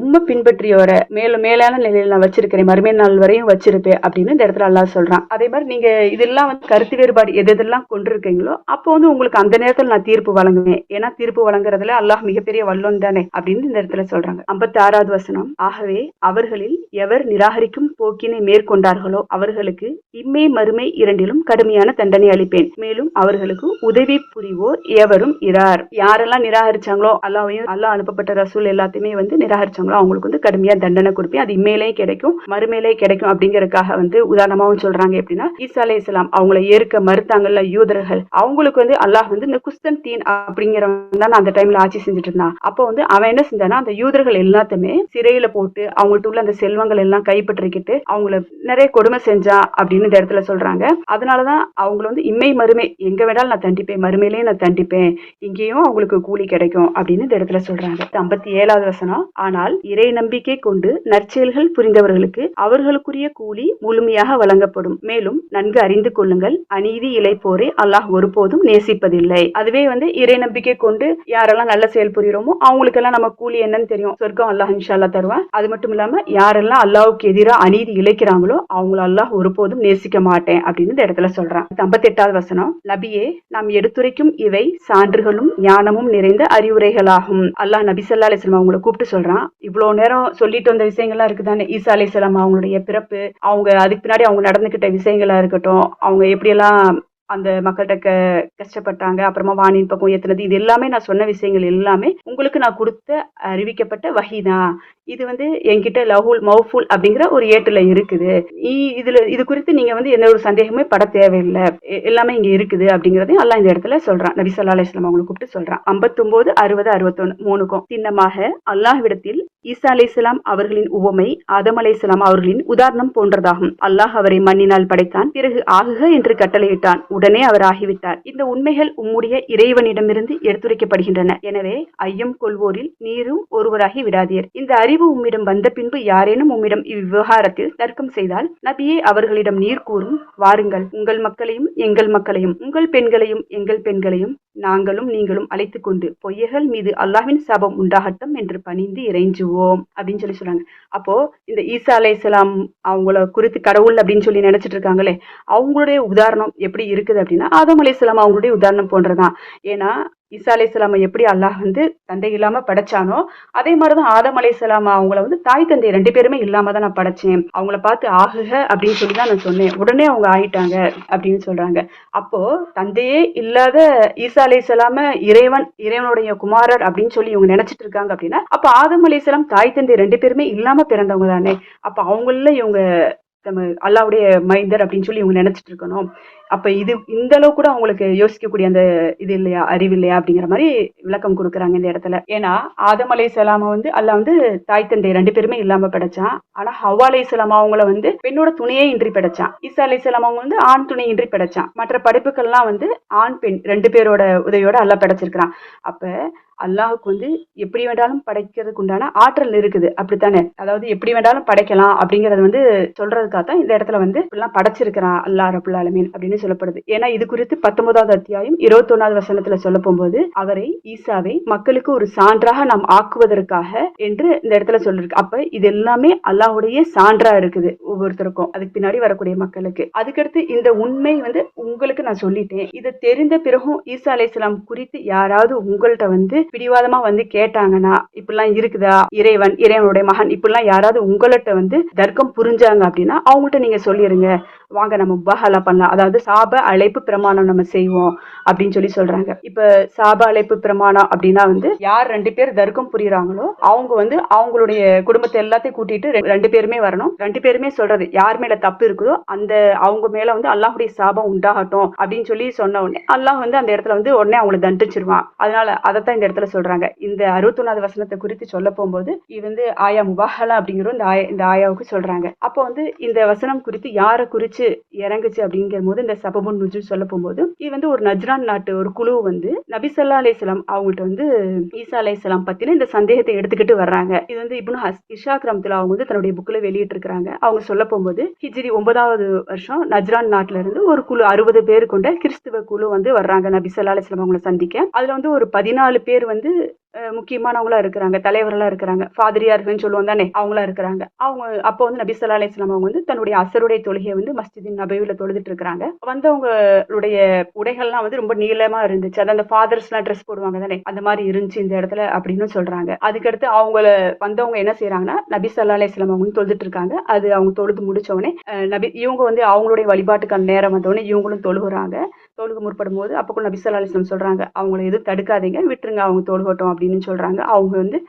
உம்மை பின்பற்றியோரை மேலான நிலையில நான் வச்சிருக்கிறேன், மறுமை நாள் வரையும் வச்சிருப்பேன் அப்படின்னு இந்த இடத்துல அல்லாஹ் சொல்றான். அதே மாதிரி நீங்க இதெல்லாம் வந்து கருத்து வேறுபாடு எதெல்லாம் கொண்டிருக்கீங்களோ அப்போ வந்து உங்களுக்கு அந்த நேரத்தில் நான் தீர்ப்பு வழங்குவேன். ஏன்னா தீர்ப்பு வழங்குறதுல அல்லாஹ் மிகப்பெரிய வல்லோன் தானே அப்படின்னு இந்த இடத்துல சொல்றாங்க. 56வது வசனம், ஆகவே அவர்களில் எவர் நிராகரிக்கும் போக்கினை மேற்கொண்டார்களோ அவர்களுக்கு இம்மை மறுமை இரண்டிலும் கடுமையான தண்டனை அளிப்பேன். மேலும் அவர்களுக்கு உதவி புரிவோர் எவரும் இரார். யாரெல்லாம் நிராகரிச்சாங்களோ அல்லாஹ்வையும் அல்லாஹ் அனுப்பப்பட்ட ரசூல் எல்லாத்தையுமே வந்து நிராகரிச்சாங்களோ அவங்களுக்கு வந்து கடுமையா தண்டனை கொடுப்பேன். அது இம்மையிலேயே கிடைக்கும் மறுமையிலேயே கிடைக்கும் அப்படிங்கறதுக்காக வந்து உதாரணமாவும் சொல்றாங்க. எப்படின்னா ஈசா அலைஹிஸ்ஸலாம் அவங்களை ஏற்க மறுத்தாங்கல்ல யூதர்கள், அவங்களுக்கு வந்து அல்லாஹ் வந்து இந்த குஸ்தன்தீன் அப்படிங்கிறவன் தான் அந்த டைம்ல ஆட்சி செஞ்சுட்டு இருந்தான். அப்போ வந்து அவன் என்ன செஞ்சானா அந்த யூதர்கள் எல்லாத்தையுமே சிறையில போட்டு அவங்கள்ட்ட உள்ள அந்த செல்வங்கள் எல்லாம் கைப்பற்றிக்கிட்டு அவங்கள நிறைய கொடுமை செஞ்சா அப்படின்னு இந்த இடத்துல சொல்றாங்க. அதனாலதான் அவங்களை வந்து இம்மை மறுமை எங்க வேணாலும் நான் தண்டிப்பேன், மறுமையிலேயே நான் தண்டிப்பேன், இங்கேயும் அவங்களுக்கு கூலி கிடைக்கும் அப்படின்னு இந்த இடத்துல சொல்றாங்க. 57வது வசனம், ஆனால் இறை நம்பிக்கை கொண்டு நற்செயல்கள் புரிந்தவர்களுக்கு அவர்களுக்குரிய கூலி முழுமையாக வழங்கப்படும். மேலும் நன்கு அறிந்து கொள்ளுங்கள், அநீதி இழைப்போரை அல்லாஹ் ஒருபோதும் நேசிப்பதில்லை. அதுவே வந்து இறை நம்பிக்கை கொண்டு யாரெல்லாம் நல்ல செயல் புரியுறோமோ அவங்களுக்கெல்லாம் நம்ம கூலி என்னன்னு தெரியும், சொர்க்கம் அல்லாஹ் இன்ஷா அல்லாஹ் தருவான். அது மட்டும் இல்லாம யாரெல்லாம் அல்லாஹ்வுக்கு எதிராக அநீதி இழைக்கிறாங்களோ அவங்கள அல்லாஹ் ஒருபோதும் நேசிக்க மாட்டேன் அப்படின்னு இந்த இடத்துல சொல்றான். 58வது வசனம், நபியே நாம் எடுத்துரைக்கும் இவை சான்றுகளும் ஞானமும் நிறைந்த அறிவுரைகளாகும். அல்லாஹ் நபி ஸல்லல்லாஹு அலைஹி வஸல்லம் அவங்களை கூப்பிட்டு சொல்றான். இவ்வளவு நேரம் சொல்லிட்டு வந்த விஷயங்கள்லாம் இருக்குதானே, ஈசா அலைஹிஸ்ஸலாம் அவங்களுடைய பிறப்பு, அவங்க அதுக்கு பின்னாடி அவங்க நடந்துகிட்ட விஷயங்களா இருக்கட்டும், அவங்க எப்படியெல்லாம் அந்த மக்கள்கிட்ட கஷ்டப்பட்டாங்க, அப்புறமா வானின் பக்கம் ஏத்துனது, இது எல்லாமே நான் சொன்ன விஷயங்கள் எல்லாமே உங்களுக்கு நான் கொடுத்த அறிவிக்கப்பட்ட வஹிதான். இது என்கிட்ட லஹுல் மௌஃபூல் அப்படிங்கிற ஒரு ஏட்டுல இருக்குது. இது குறித்து நீங்க எந்த ஒரு சந்தேகமே பட தேவையில்லை, எல்லாமே இங்க இருக்குது அப்படிங்கறதையும் அல்லாஹ் இந்த இடத்துல சொல்றான். நபி ஸல்லல்லாஹு அலைஹி வஸல்லம் அவங்களை கூப்பிட்டு சொல்றான். 59, 60, 61 மூணுக்கும் சின்னமாக அல்லாஹ்விடத்தில் ஈசா அலைஹிஸ்ஸலாம் அவர்களின் உவமை ஆதம் அலைஹிஸ்ஸலாம் அவர்களின் உதாரணம் போன்றதாகும். அல்லாஹ் அவரை மண்ணினால் படைத்தான், பிறகு ஆகுக என்று கட்டளையிட்டான், உடனே அவர் ஆகிவிட்டார். இந்த உண்மைகள் உம்முடைய இறைவனிடமிருந்து எடுத்துரைக்கப்படுகின்றன. எனவே ஐயம் கொள்வோரில் நீரும் ஒருவராகி விடாதீர். இந்த அறிவு உம்மிடம் வந்த பின்பு யாரேனும் உம்மிடம் இவ்விவகாரத்தில் தர்க்கம் செய்தால் நபியே அவர்களிடம் நீர் கூறும், வாருங்கள், உங்கள் மக்களையும் எங்கள் மக்களையும், உங்கள் பெண்களையும் எங்கள் பெண்களையும் நாங்களும் நீங்களும் அழைத்துக் கொண்டு பொய்யர்கள் மீது அல்லாஹ்வின் சாபம் உண்டாகட்டும் என்று பணிந்து இறைஞ்சுவோம் அப்படின்னு சொல்றாங்க. அப்போ இந்த ஈசா அலைஹிஸ்ஸலாம் அவங்கள குறித்து கடவுள் அப்படின்னு சொல்லி நினைச்சிட்டு இருக்காங்களே, அவங்களுடைய உதாரணம் எப்படி இருக்குது அப்படின்னா ஆதம் அலைஹிஸ்ஸலாம் அவங்களுடைய உதாரணம் போன்றதான். ஏன்னா ஈசா அலைஹிஸ்ஸலாமை எப்படி அல்லாஹ் தந்தை இல்லாம படைச்சானோ அதே மாதிரிதான் ஆதம் அலைஹிஸ்ஸலாம் அவங்கள தாய் தந்தை 2 பேருமே இல்லாம தான் நான் படைச்சேன், அவங்கள பார்த்து ஆகுக அப்படின்னு சொல்லிதான் நான் சொன்னேன், உடனே அவங்க ஆயிட்டாங்க அப்படின்னு சொல்றாங்க. அப்போ தந்தையே இல்லாத ஈசா அலைஹிஸ்ஸலாம இறைவனுடைய குமாரர் அப்படின்னு சொல்லி இவங்க நினைச்சிட்டு இருக்காங்க அப்படின்னா, அப்ப ஆதம் அலைஹிஸ்ஸலாம் தாய் தந்தை 2 பேருமே இல்லாம பிறந்தவங்க தானே. அப்ப அவங்கள இவங்க அல்லாஹ்வுடைய மைந்தர் அப்படின்னு சொல்லி இவங்க நினைச்சிட்டு இருக்கணும். அப்ப இது இந்த அளவு கூட அவங்களுக்கு யோசிக்கக்கூடிய அந்த இது இல்லையா, அறிவு இல்லையா அப்படிங்கிற மாதிரி விளக்கம் கொடுக்குறாங்க இந்த இடத்துல. ஏன்னா ஆதம் அலைஹிஸ்ஸலாம அல்லாஹ் தாய் தந்தை 2 பேருமே இல்லாம படைச்சான். ஆனா ஹவ்வா அலைஹிஸ்ஸலாம் அவங்கள பெண்ணோட துணையே இன்றி படைச்சான். ஈசா அலைஹிஸ்ஸலாம் அவங்க ஆண் துணை இன்றி படைச்சான். மற்ற படைப்புகள்லாம் ஆண் பெண் 2 பேரோட உதவியோட அல்லாஹ் படைச்சிருக்கிறான். அப்ப அல்லாஹுக்கு எப்படி வேண்டாலும் படைக்கிறதுக்கு உண்டான ஆற்றல் இருக்குது, அப்படித்தானே? அதாவது எப்படி வேண்டாலும் படைக்கலாம் அப்படிங்கறது சொல்றதுக்காகத்தான் இந்த இடத்துல இப்படிலாம் படைச்சிருக்கிறான் அல்லாஹ் ரப்புல் ஆலமீன் அப்படின்னு சொல்லப்படுது. ஏன்னா இது குறித்து 19வது அத்தியாயம் 21வது வசனத்துல சொல்ல போகும்போது அவரை ஈசாவை மக்களுக்கு ஒரு சான்றாக நாம் ஆக்குவதற்காக என்று இந்த இடத்துல சொல்லிருக்கு. அப்ப இது எல்லாமே அல்லாஹ்வுடைய சான்றா இருக்குது ஒவ்வொருத்தருக்கும், அதுக்கு பின்னாடி வரக்கூடிய மக்களுக்கு. அதுக்கடுத்து இந்த உண்மை உங்களுக்கு நான் சொல்லிட்டேன், இதை தெரிந்த பிறகும் ஈசா அலைஹிஸ்ஸலாம் குறித்து யாராவது உங்கள்கிட்ட பிடிவாதமா கேட்டாங்கன்னா, இப்படிலாம் இருக்குதா, இறைவனுடைய மகன் இப்படிலாம் யாராவது உங்கள்கிட்ட தர்க்கம் புரிஞ்சாங்க அப்படின்னா அவங்கள்ட்ட நீங்க சொல்லிருங்க, வாங்க நம்ம முபாஹலா பண்ணலாம், அதாவது சாப அழைப்பு பிரமாணம் நம்ம செய்வோம் அப்படின்னு சொல்றாங்க. இப்ப சாப அழைப்பு பிரமாணம் அப்படின்னா யார் 2 பேர் தர்க்கம் புரியுறாங்களோ அவங்க அவங்களுடைய குடும்பத்தை எல்லாத்தையும் கூட்டிட்டு 2 பேருமே வரணும். 2 பேருமே சொல்றது யார் மேல தப்பு இருக்குதோ அந்த அவங்க மேல அல்லாஹ்வுடைய சாபம் உண்டாகட்டும் அப்படின்னு சொன்ன உடனே அல்லாஹ் அந்த இடத்துல உடனே அவங்களை தண்டிச்சிருவான். அதனால அதைத்தான் இந்த இடத்துல சொல்றாங்க. இந்த 61வது வசனத்தை குறித்து சொல்ல போகும்போது இது ஆயா முபாஹலா அப்படிங்கிற இந்த ஆயாவுக்கு சொல்றாங்க. அப்போ இந்த வசனம் குறித்து யாரை குறிச்சு இறங்குச்சு அப்படிங்கிற போது இந்த சபபுன் நுஜூல் சொல்ல போகும்போது இது ஒரு நஜ்ரான் நாட்டு ஒரு குழு நபி ஸல்லல்லாஹு அலைஹி வஸல்லம் அவங்கள்ட்ட ஈசா அலைஹிஸ்ஸலாம் பத்தின இந்த சந்தேகத்தை எடுத்துக்கிட்டு வர்றாங்க. இது இப்னு இஷாக் ரஹ்மத்துல்லாஹி அவங்க தன்னுடைய புக்ல வெளியிட்டு இருக்காங்க. அவங்க சொல்ல போகும்போது ஹிஜ்ரி 9வது வருஷம் நஜ்ரான் நாட்டுல இருந்து ஒரு குழு 60 பேர் கொண்ட கிறிஸ்துவ குழு வர்றாங்க நபி ஸல்லல்லாஹு அலைஹி வஸல்லம் அவங்களை சந்திக்க. அதுல ஒரு 14 பேர் முக்கியமானவங்களா இருக்கிறாங்க, தலைவர்களா இருக்கிறாங்க, ஃபாதிரியார்கள்னு சொல்லுவோம் தானே, அவங்களா இருக்கிறாங்க. அவங்க அப்போ நபி ஸல்லல்லாஹு அலைஹி வஸல்லம் அவங்க தன்னுடைய அசருடைய தொழுகையை மஸ்ஜிதின் நபவியில தொழுதுட்டு இருக்காங்க. வந்தவங்களுடைய உடைகள்லாம் ரொம்ப நீளமா இருந்துச்சு, அது அந்த ஃபாதர்ஸ் எல்லாம் ட்ரெஸ் போடுவாங்க தானே, அந்த மாதிரி இருந்துச்சு இந்த இடத்துல அப்படின்னு சொல்றாங்க. அதுக்கடுத்து வந்தவங்க என்ன செய்யறாங்கன்னா, நபி ஸல்லல்லாஹு அலைஹி வஸல்லம் அவங்க தொழுதுட்டு இருக்காங்க. அது அவங்க தொழுது முடிச்ச உடனே இவங்க அவங்களுடைய வழிபாட்டுக்கான நேரம் வந்தோடனே இவங்களும் தொழுகுறாங்க. தொழுக முற்படும் போது அப்போ நபி ஸல்லல்லாஹு அலைஹி வஸல்லம் சொல்றாங்க, அவங்களை எதுவும் தடுக்காதீங்க, விட்டுருங்க, அவங்க தொழுகட்டும் அப்படின்னு சொல்றாங்க. அவங்க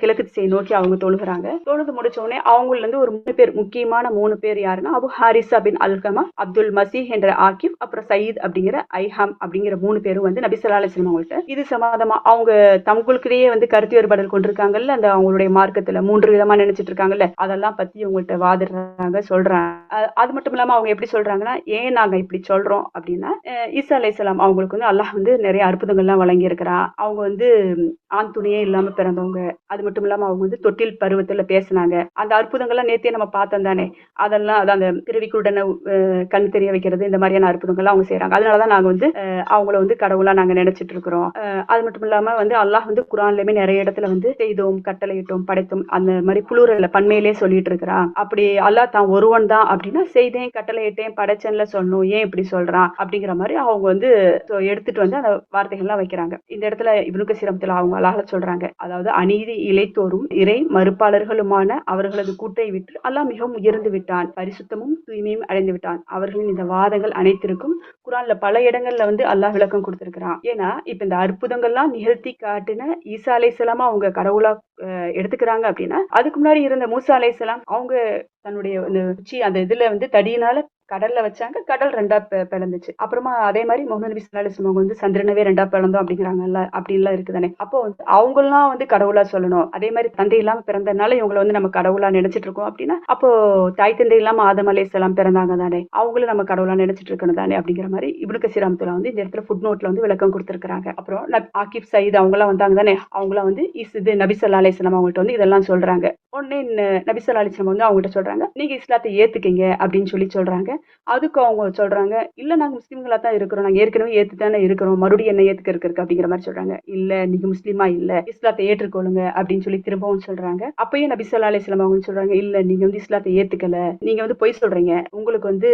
கிழக்கு திசையை நோக்கி அவங்க தொழுகிறாங்க. தொழுது முடிச்ச உடனே அவங்கள ஒரு 3 பேர், முக்கியமான 3 பேர் யாருன்னா அபு ஹாரிசா பின் அல்கமா, அப்துல் மசீஹ் என்ற ஆகிப், அப்புறம் சயீத் அப்படிங்கிற ஐஹாம் அப்படிங்கிற 3 பேரும் நபி ஸல்லல்லாஹு அலைஹி வஸல்லம் அவங்கள்ட்ட இது சம்பந்தமா அவங்க தங்களுக்கிடையே கருத்து வேறுபாடுகள் கொண்டிருக்காங்கல்ல, அந்த அவங்களுடைய மார்க்கத்துல 3 விதமா நினைச்சிட்டு இருக்காங்கல்ல, அதெல்லாம் பத்தி உங்கள்கிட்ட வாதிடுறாங்க, சொல்றாங்க. அது மட்டும் இல்லாம அவங்க எப்படி சொல்றாங்கன்னா, ஏன் நாங்க இப்படி சொல்றோம் அப்படின்னா, ஈசா அலைஹிஸ்ஸலாம் அவங்களுக்கு அல்லாஹ் நிறைய அற்புதங்கள்லாம் வழங்கி இருக்கிறான். அவங்க ஆண் துணையே இல்லாம பிறந்தவங்க. அது மட்டும் இல்லாம அவங்க தொட்டில் பருவத்துல பேசினாங்க. அந்த அற்புதங்கள்லாம் நேத்தே நம்ம பார்த்தோம் தானே, அதெல்லாம் அந்த பிறவிக்குடனே கண் தெரிய வைக்கிறது, இந்த மாதிரியான அற்புதங்கள்லாம் அவங்க செய்யறாங்க. அதனாலதான் நாங்க அவங்கள கடவுளா நாங்க நினைச்சிட்டு இருக்கிறோம். அது மட்டும் இல்லாம அல்லாஹ் குர்ஆன்லயுமே நிறைய இடத்துல செய்தோம், கட்டளையிட்டோம், படைத்தோம், அந்த மாதிரி புளூரல்ல பன்மையிலே சொல்லிட்டு இருக்கிறான். அப்படி அல்லாஹ் தான் ஒருவன் தான் அப்படின்னா செய்தேன், கட்டளையிட்டேன், படைச்சேன்ல சொல்லணும், ஏன் இப்படி சொல்றான் அப்படிங்கிற மாதிரி அவங்க எடுத்துட்டு அந்த வார்த்தைகள்லாம் வைக்கிறாங்க. இந்த இடத்துல இப்னு கஸீர் ரஹ்மத்துல்லாஹி அவங்க அழகா சொல்றாங்க. அதாவது அநீதி இழைத்தோரும் இறை மறுப்பாளர்களுமான அவர்களது கூட்டை விட்டு அல்லாஹ் மிகவும் உயர்ந்து விட்டான், பரிசுத்தமும் தூய்மையும் அடைந்து விட்டான். அவர்களின் இந்த வாதங்கள் அனைத்திற்கும் குரான்ல பல இடங்கள்ல அல்லாஹ் விளக்கம் கொடுத்திருக்கிறான். ஏன்னா இப்ப இந்த அற்புதங்கள்லாம் நிகழ்த்தி காட்டின ஈசா அலைஹிஸ்ஸலாம அவங்க கடவுளா எடுத்துக்கிறாங்க அப்படின்னா, அதுக்கு முன்னாடி இருந்த மூசா அலைஹிஸ்ஸலாம் அவங்க தன்னுடைய உச்சி அந்த இதுல தடியினால கடல்ல வச்சாங்க, கடல் ரெண்டா பிளந்துச்சு. அப்புறமா அதே மாதிரி முகமது நபி ஸல்லல்லாஹு அலைஹி வஸல்லம் அவங்க சந்திரனவே ரெண்டா பிளந்தோம் அப்படிங்கிறாங்கல்ல, அப்படி எல்லாம் இருக்குதானே. அப்போ அவங்கெல்லாம் கடவுளா சொல்லணும். அதே மாதிரி தந்தை இல்லாம பிறந்ததுனால இவங்களை நம்ம கடவுளா நினைச்சிட்டு இருக்கோம் அப்படின்னா, அப்போ தாய் தந்தை இல்லாம ஆதம் அலைஹிஸ்ஸலாம் பிறந்தாங்க தானே, அவங்களும் நம்ம கடவுளா நினைச்சிட்டு இருக்கணும் தானே அப்படிங்கிற மாதிரி இப்னு கஸீர் ரஹ்மத்துல்லாஹி இந்த இடத்துல ஃபுட் நோட்ல விளக்கம் கொடுத்திருக்காங்க. அப்புறம் ஆகிப் சயீத் அவங்கலாம் வந்தாங்க தானே, அவங்களாம் இது நபி ஸல்லல்லாஹு அலைஹி வஸல்லம் அவங்கள்ட்ட இதெல்லாம் சொல்றாங்க. உடனே நபி ஸல்லல்லாஹு அலைஹி வஸல்லம் அவங்ககிட்ட சொல்றாங்க, நீங்க இஸ்லாத்தை ஏத்துக்கீங்க அப்படின்னு சொல்றாங்க. அதுக்கு அவங்க சொல்றாங்க, இல்ல நாங்க முஸ்லிம்களா தான் இருக்கிறோம், நாங்க ஏற்கனவே ஏத்துதானே இருக்கிறோம், மறுபடியும் என்ன ஏத்துக்க இருக்கு அப்படிங்கிற மாதிரி சொல்றாங்க. இல்ல நீங்க முஸ்லிமா இல்ல, இஸ்லாத்தை ஏற்றுக்கொள்ளுங்க அப்படின்னு திரும்பவும் சொல்றாங்க. அப்பயும் நபி ஸல்லல்லாஹு அலைஹி வஸல்லம் அவங்க சொல்றாங்க, இல்ல நீங்க இஸ்லாத்தை ஏத்துக்கல, நீங்க பொய் சொல்றீங்க, உங்களுக்கு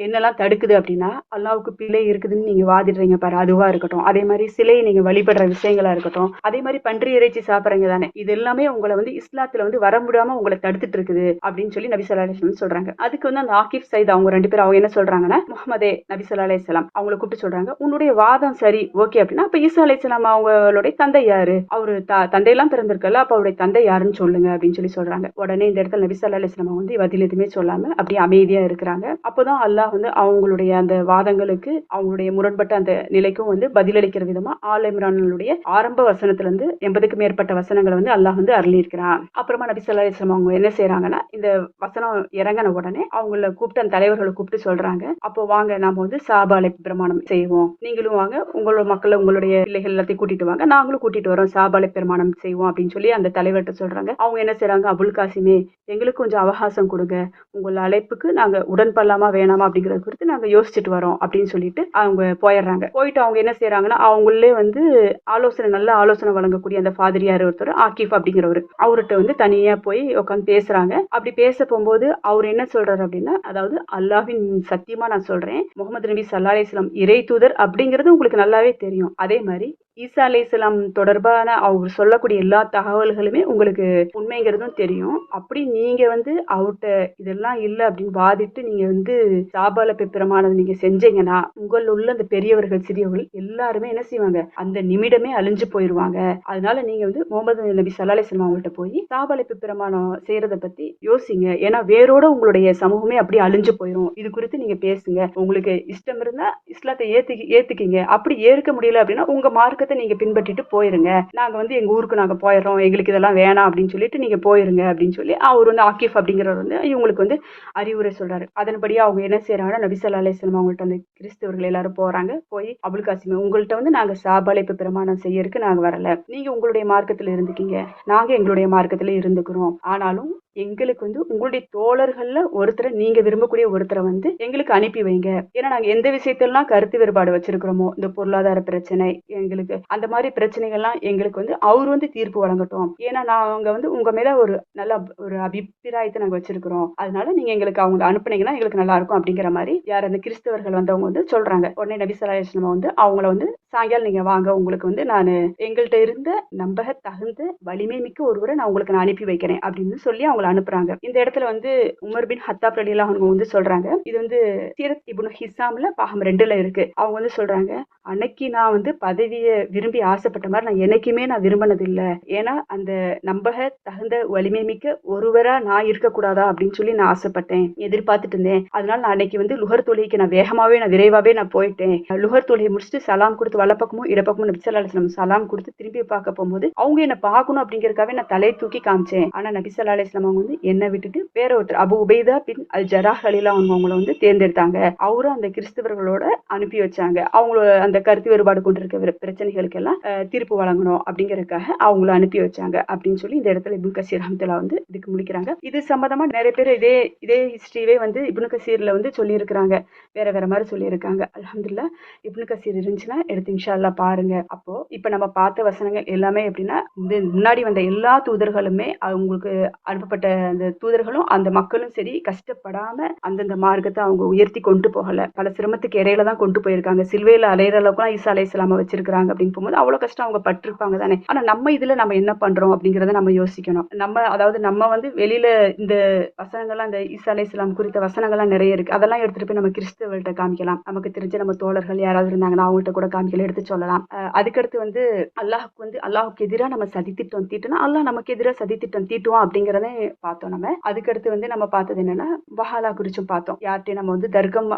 என்னெல்லாம் தடுக்குது அப்படின்னா அல்லாஹ்வுக்கு பிழை இருக்குதுன்னு நீங்க வாதிடுறீங்க பாரு, அதுவா இருக்கட்டும், அதே மாதிரி சிலையை நீங்க வழிபடுற விஷயங்களா இருக்கட்டும், அதே மாதிரி பன்றி இறைச்சி சாப்பிடுறீங்க தானே, இது எல்லாமே உங்களை இஸ்லாத்துல வர முடியாம உங்களை தடுத்துட்டு இருக்குது அப்படின்னு நபி ஸல்லல்லாஹு அலைஹி வஸல்லம் சொல்றாங்க. அதுக்கு அந்த ஆகிப் சயீத் அவங்க ரெண்டு பேரும் அவங்க என்ன சொல்றாங்கன்னா, முஹம்மதே நபி ஸல்லல்லாஹு அலைஹி வஸல்லம் அவங்களை கூப்பிட்டு சொல்றாங்க, உன்னுடைய வாதம் சரி ஓகே அப்படின்னா அப்ப ஈசா அலைஹிஸ்ஸலாம் அவங்களுடைய தந்தை யாரு, அவரு தந்தையெல்லாம் பிறந்திருக்கல, அப்ப அவருடைய தந்தை யாருன்னு சொல்லுங்க அப்படின்னு சொல்றாங்க. உடனே இந்த இடத்துல நபி ஸல்லல்லாஹு அலைஹி வஸல்லம் பதில் எதுவுமே சொல்லாம அப்படியே அமைதியா இருக்கிறாங்க. அப்போதான் அல்லாஹ் அவங்களுடைய அந்த வாதங்களுக்கு அவங்களுடைய முரண்பட்ட அந்த நிலைக்கும் பதிலளிக்கிற விதமா ஆல் இம்ரானுடைய ஆரம்ப வசனத்துல 80க்கும் மேற்பட்ட வசனங்களை அல்லாஹ் அருளி இருக்கிறான். அப்புறமா நபி ஸல்லல்லாஹு அலைஹி வஸல்லம் அவங்க என்ன செய்யறாங்கன்னா, இந்த வசனம் இறங்கின உடனே அவங்கள கூப்பிட்டு அந்த தலைவர்களை கூப்பிட்டு சொல்றாங்க, அப்போ வாங்க நாம சாபாலை பிரமாணம் செய்வோம், நீங்களும் வாங்க, உங்களோட மக்களை உங்களுடைய பிள்ளைகள் எல்லாத்தையும் கூட்டிட்டு வாங்க, நாங்களும் கூட்டிட்டு வரோம், சாபாலை பிரமாணம் செய்வோம் அப்படின்னு அந்த தலைவர்கிட்ட சொல்றாங்க. அவங்க என்ன செய்யறாங்க, அபுல் காசிமே எங்களுக்கு கொஞ்சம் அவகாசம் கொடுங்க, உங்களோட அழைப்புக்கு நாங்க உடன்படலாமா வேணாமா அப்படிங்கறது குறித்து நாங்க யோசிச்சுட்டு வரோம் அப்படின்னு சொல்லிட்டு அவங்க போயிடுறாங்க. போயிட்டு அவங்க என்ன செய்யறாங்கன்னா, அவங்களே நல்ல ஆலோசனை வழங்கக்கூடிய அந்த ஃபாதிரியார் ஒருத்தர் ஆகிப் அப்படிங்கிறவர், அவர்கிட்ட தனியா போய் உட்காந்து பேசுறாங்க. அப்படி பேச போகும்போது அவர் என்ன சொல்றாரு அப்படின்னா, அதாவது அல்லாஹ்வின் சத்தியமா நான் சொல்றேன், முகமது நபி ஸல்லல்லாஹு அலைஹி வஸல்லம் இறை தூதர் அப்படிங்கிறது உங்களுக்கு நல்லாவே தெரியும். அதே மாதிரி ஈசா அலைஹிஸ்ஸலாம் தொடர்பான அவர் சொல்லக்கூடிய எல்லா தகவல்களுமே உங்களுக்கு உண்மைங்கிறதும் தெரியும். அப்படி நீங்க அவர்கிட்ட இதெல்லாம் இல்ல அப்படின்னு வாதிட்டு நீங்க சாபால பிரமாணம் நீங்க செஞ்சீங்கன்னா உங்கள் உள்ள அந்த பெரியவர்கள் சிறியவர்கள் எல்லாருமே என்ன செய்வாங்க, அந்த நிமிடமே அழிஞ்சு போயிருவாங்க. அதனால நீங்க முகமது நபி ஸல்லல்லாஹு அலைஹி வஸல்லம் அவங்கள்ட்ட போய் சாபால பிரமாணம் செய்யறத பத்தி யோசிங்க, ஏன்னா வேரோட உங்களுடைய சமூகமே அப்படியே அழிஞ்சு போயிடும். இது குறித்து நீங்க பேசுங்க, உங்களுக்கு இஷ்டம் இருந்தா இஸ்லாத்தை ஏத்துக்கிங்க, அப்படி ஏற்க முடியல அப்படின்னா உங்க மார்க்கத்தை நீங்க பின்பற்றிட்டு போயிருங்க, நாங்க எங்க ஊருக்கு நாங்க போயிடுறோம், எங்களுக்கு இதெல்லாம் வேணாம் அப்படின்னு சொல்லிட்டு நீங்க போயிருங்க அப்படின்னு சொல்லி அவர் ஆகிப் அப்படிங்கிறவர் இவங்களுக்கு அறிவுரை சொல்றாரு. அதன்படியே அவங்க என்ன செய்யறாங்கன்னா, நபி ஸல்லல்லாஹு அலைஹி வஸல்லம் அவங்கள்ட்ட அந்த கிறிஸ்தவர்கள் எல்லாரும் போறாங்க. போய் அபுல் காசிம் உங்கள்கிட்ட நாங்க சாபாலைப்பு பிரமாணம் செய்யறதுக்கு நாங்க வரல, நீங்க உங்களுடைய மார்க்கத்துல இருந்துக்கீங்க, நாங்க எங்களுடைய மார்க்கத்துல இருந்துக்கிறோம், ஆனாலும் எங்களுக்கு உங்களுடைய தோழர்கள்ல ஒருத்தரை நீங்க விரும்பக்கூடிய ஒருத்தரை எங்களுக்கு அனுப்பி வைங்க, ஏன்னா நாங்க எந்த விஷயத்தெல்லாம் கருத்து வேறுபாடு வச்சிருக்கிறோமோ, இந்த பொருளாதார பிரச்சனை எங்களுக்கு அந்த மாதிரி பிரச்சனைகள்லாம் எங்களுக்கு அவர் தீர்ப்பு வழங்கட்டும், ஏன்னா நாங்க உங்க மேல ஒரு நல்ல ஒரு அபிப்பிராயத்தை நாங்க வச்சிருக்கிறோம், அதனால நீங்க எங்களுக்கு அவங்க அனுப்புனீங்கன்னா எங்களுக்கு நல்லா இருக்கும் அப்படிங்கிற மாதிரி யார் அந்த கிறிஸ்தவர்கள் வந்தவங்க சொல்றாங்க. உடனே நபி ஸல்லல்லாஹு அலைஹி வஸல்லம் அவங்கள சாயங்காலம் நீங்க வாங்க, உங்களுக்கு நான் எங்கள்கிட்ட இருந்த நம்பக தகுந்த வலிமை மிக்க ஒருவரை நான் உங்களுக்கு அனுப்பி வைக்கிறேன் அப்படின்னு சொல்லி அவங்களை அனுப்புறாங்க. இந்த இடத்துல உமர் பின் ஹத்தாப் ரலியல்லாஹு அன்ஹு சொல்றாங்க, இது சீரத் இப்னு ஹிஸாம்ல பாகம் 2ல இருக்கு. அவங்க சொல்றாங்க, அன்னைக்கு நான் பதவியை விரும்பி ஆசைப்பட்ட மாதிரி நான் என்னைக்குமே நான் விரும்பினது இல்ல, ஏன்னா அந்த நம்பக தகுந்த வலிமை மிக்க ஒருவரா நான் இருக்கக்கூடாதா அப்படின்னு சொல்லி நான் ஆசைப்பட்டேன், எதிர்பார்த்துட்டு இருந்தேன். அதனால நான் அன்னைக்கு லுஹர் தொழுகைக்கு நான் வேகமாவே நான் விரைவாவே நான் போயிட்டேன். லுஹர் தொழுகை முடிச்சுட்டு சலாம் கொடுத்து வலப்பக்கமும் இடப்பக்கமும் நபி ஸல்லல்லாஹு அலைஹி வஸல்லம் சலாம் கொடுத்து திரும்பி பார்க்க போகும்போது அவங்க என்ன பார்க்கணும் அப்படிங்கறதுக்காக நான் தலையை தூக்கி காமிச்சேன். ஆனா நபி ஸல்லல்லாஹு அலைஹி வஸல்லம் அவங்க என்னை விட்டுட்டு வேற ஒருத்தர் அபு உபைதா பின் அல் ஜராஹ் ரலியல்லாஹு அன்ஹு அவங்கள தேர்ந்தெடுத்தாங்க. அவரும் அந்த கிறிஸ்தவர்களோட அனுப்பி வச்சாங்க. அவங்கள அந்த கருத்து வேறுபாடு கொண்டிருக்க பிரச்சனைகளுக்கு எல்லாம் தீர்ப்பு வழங்கணும் அப்படிங்கறதுக்காக அவங்கள அனுப்பி வச்சாங்க அப்படின்னு சொல்லி இந்த இடத்துல இப்னு கஸீர் ரஹ்மத்துல்லாஹி இதுக்கு முடிக்கிறாங்க. இது சம்பந்தமா நிறைய பேர் இதே ஹிஸ்டரியே இப்னு கஸீர்ல சொல்லி இருக்கிறாங்க, வேற வேற மாதிரி சொல்லி இருக்காங்க. அல்ஹம்துலில்லாஹ் இப்னு கஸீர் இருந்துச்சுன்னா எடுத்து இன்ஷா அல்லாஹ் பாருங்க. அப்போ இப்ப நம்ம பார்த்த வசனங்கள் எல்லாமே எப்படின்னா, முன்னாடி வந்த எல்லா தூதர்களுமே அவங்களுக்கு அனுப்பப்பட்ட அனுப்பப்பட்ட அந்த தூதர்களும் அந்த மக்களும் சரி கஷ்டப்படாம அந்தந்த மார்க்கத்தை அவங்க உயர்த்தி கொண்டு போகல. பல சிரமத்துக்கு இடையில தான் கொண்டு போயிருக்காங்க. சிலுவையில அலையிற அளவுக்குலாம் ஈசா அலைஹிஸ்ஸலாம வச்சிருக்காங்க அப்படின்னு போகும்போது அவ்வளவு கஷ்டம் அவங்க பட்டிருப்பாங்க தானே. ஆனா நம்ம இதுல நம்ம என்ன பண்றோம் அப்படிங்கறத நம்ம யோசிக்கணும். நம்ம வந்து வெளியில இந்த வசனங்கள்லாம், இந்த ஈசா அலைஹிஸ்ஸலாம் குறித்த வசனங்கள்லாம் நிறைய இருக்கு. அதெல்லாம் எடுத்துட்டு போய் நம்ம கிறிஸ்தவர்கள்ட்ட காமிக்கலாம். நமக்கு தெரிஞ்ச நம்ம தோழர்கள் யாராவது இருந்தாங்கன்னா அவங்கள்ட்ட கூட காமிக்கல, எடுத்து சொல்லலாம். அதுக்கடுத்து வந்து அல்லாஹுக்கு எதிராக நம்ம சதித்திட்டம் தீட்டுனா அல்லாஹ் நமக்கு எதிராக சதித்திட்டம் தீட்டுவோம் அப்படிங்கிறத பார்த்தோம். நம்ம அதுக்கடுத்து வந்து நம்ம பார்த்தது என்னன்னா வஹாலா குறிச்சும் பார்த்தோம். யார்கிட்டயும் நம்ம வந்து தர்க்கம்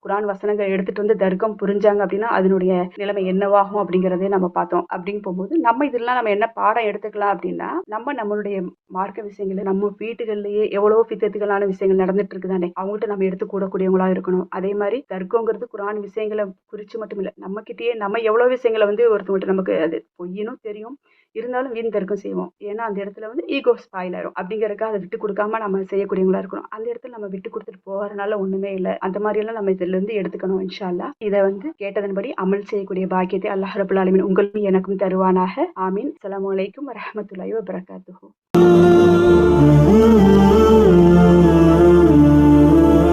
குரான் வசனங்கள் எடுத்துட்டு வந்து தர்க்கம் புரிஞ்சாங்க அப்படின்னா அதனுடைய நிலைமை என்னவாகும் அப்படிங்கறதே நம்ம பார்த்தோம். அப்படின்னு போகும்போது நம்ம இதெல்லாம் நம்ம என்ன பாடம் எடுத்துக்கலாம் அப்படின்னா, நம்மளுடைய மார்க்க விஷயங்களை நம்ம வீட்டுகள்லயே எவ்வளவோ பித்தத்துகளான விஷயங்கள் நடந்துட்டு இருக்குதானே, அவங்கள்ட்ட நம்ம எடுத்து கூடக்கூடியவங்களா இருக்கணும். அதே மாதிரி தர்க்கங்கிறது குரான் விஷயங்களை குறிச்சு மட்டும் இல்ல, நம்ம கிட்டயே நம்ம எவ்வளவு விஷயங்களை வந்து ஒருத்தவங்கள்ட்ட நமக்கு அது பொய்யினும் தெரியும், இருந்தாலும் வீண் தர்க்கம் செய்வோம். ஏன்னா அந்த இடத்துல வந்து ஈகோ ஸ்பாயில் ஆயிரும். அப்படிங்கறதுக்காக அதை விட்டு கொடுக்காம நம்ம செய்யக்கூடியவங்களா இருக்கணும். அந்த இடத்துல நம்ம விட்டு கொடுத்துட்டு போறதுனால ஒண்ணுமே இல்லை. அந்த மாதிரி எல்லாம் நம்ம இதுல இருந்து எடுத்துக்கணும். இன்ஷா அல்லாஹ் இதை வந்து கேட்டதன்படி அமல் செய்யக்கூடிய பாக்கியத்தை அல்லாஹ் ரப்பல் ஆலமீன் உங்களுக்கும் எனக்கும் தருவானாக. ஆமீன். அஸ்ஸலாமு அலைக்கும் வரஹ்மத்துல்லாஹி வபரகாத்துஹு.